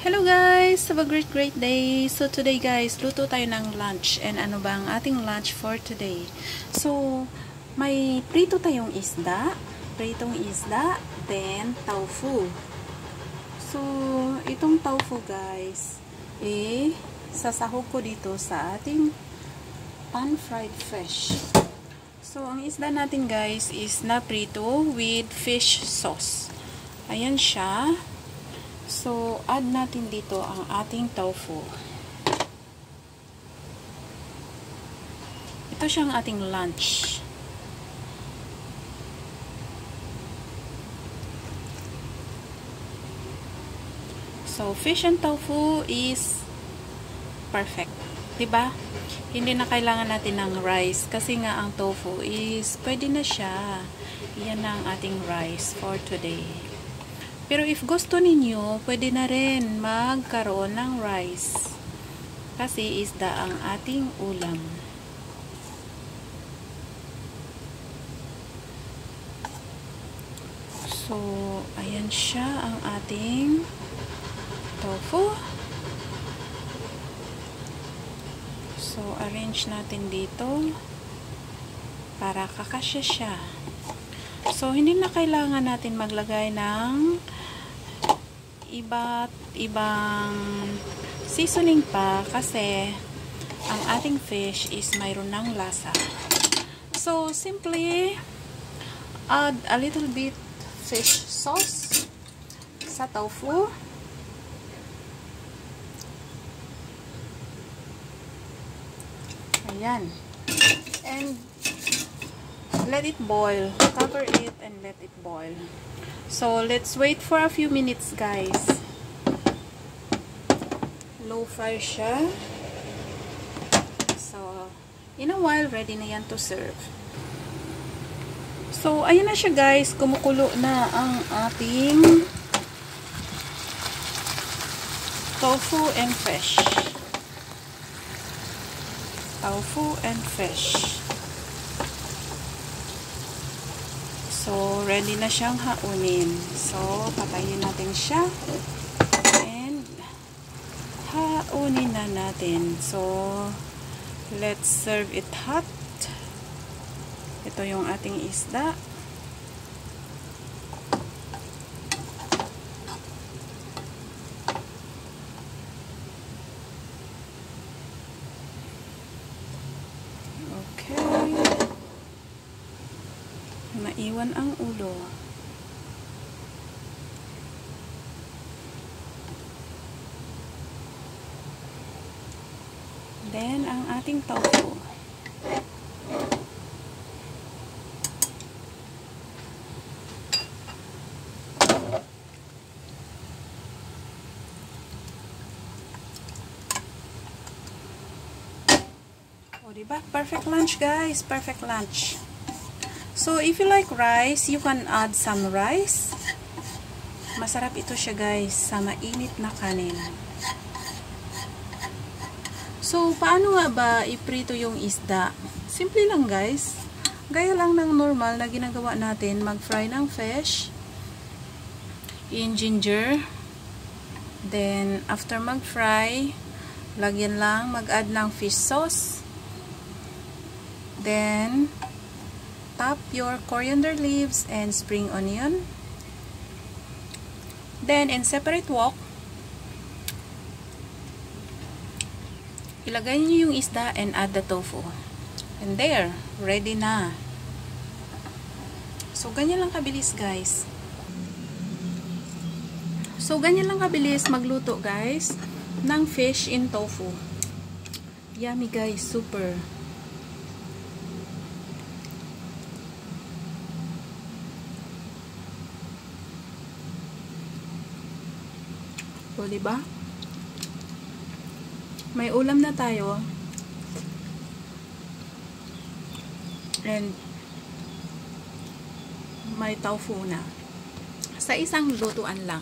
Hello guys! Have a great day! So today guys, luto tayo ng lunch. And ano ba ang ating lunch for today? So, may prito tayong isda. Pritong isda. Then, tofu. So, itong tofu guys, sasahog ko dito sa ating pan-fried fish. So, ang isda natin guys is na prito with fish sauce. Ayan siya. So, add natin dito ang ating tofu. Ito siyang ating lunch. So, fish and tofu is perfect. Diba? Hindi na kailangan natin ng rice kasi nga ang tofu is pwede na siya. Yan na ang ating rice for today. Pero if gusto ninyo, pwede na rin magkaroon ng rice. Kasi isda ang ating ulam. So, ayan siya ang ating tofu. So, arrange natin dito para kakasya siya. So, hindi na kailangan natin maglagay ng iba't ibang seasoning pa kasi ang ating fish is mayroon ng lasa. So, simply add a little bit fish sauce sa tofu. Ayan. And let it boil. Cover it and let it boil. So, let's wait for a few minutes, guys. Low fire siya. So, in a while, ready na yan to serve. So, ayun na siya, guys. Kumukulo na ang ating tofu and fish. Tofu and fish. So, ready na siyang haunin. So, patayin natin siya. And, haunin na natin. So, let's serve it hot. Ito yung ating isda. Okay. Naiwan ang ulo. Then, ang ating tofu. O, diba? Perfect lunch, guys. Perfect lunch. So, if you like rice, you can add some rice. Masarap ito siya, guys, sa mainit na kanin. So, paano nga ba iprito yung isda? Simple lang, guys. Gaya lang ng normal na ginagawa natin, mag-fry ng fish in ginger. Then, after mag-fry, lagyan lang, mag-add ng fish sauce. Then, tap your coriander leaves and spring onion. Then, in separate wok, ilagay niyo yung isda and add the tofu. And there, ready na. So, ganyan lang kabilis, guys. So, ganyan lang kabilis magluto, guys, ng fish in tofu. Yummy, guys. Super. So, diba? May ulam na tayo. And may tofu na. Sa isang lutuan lang.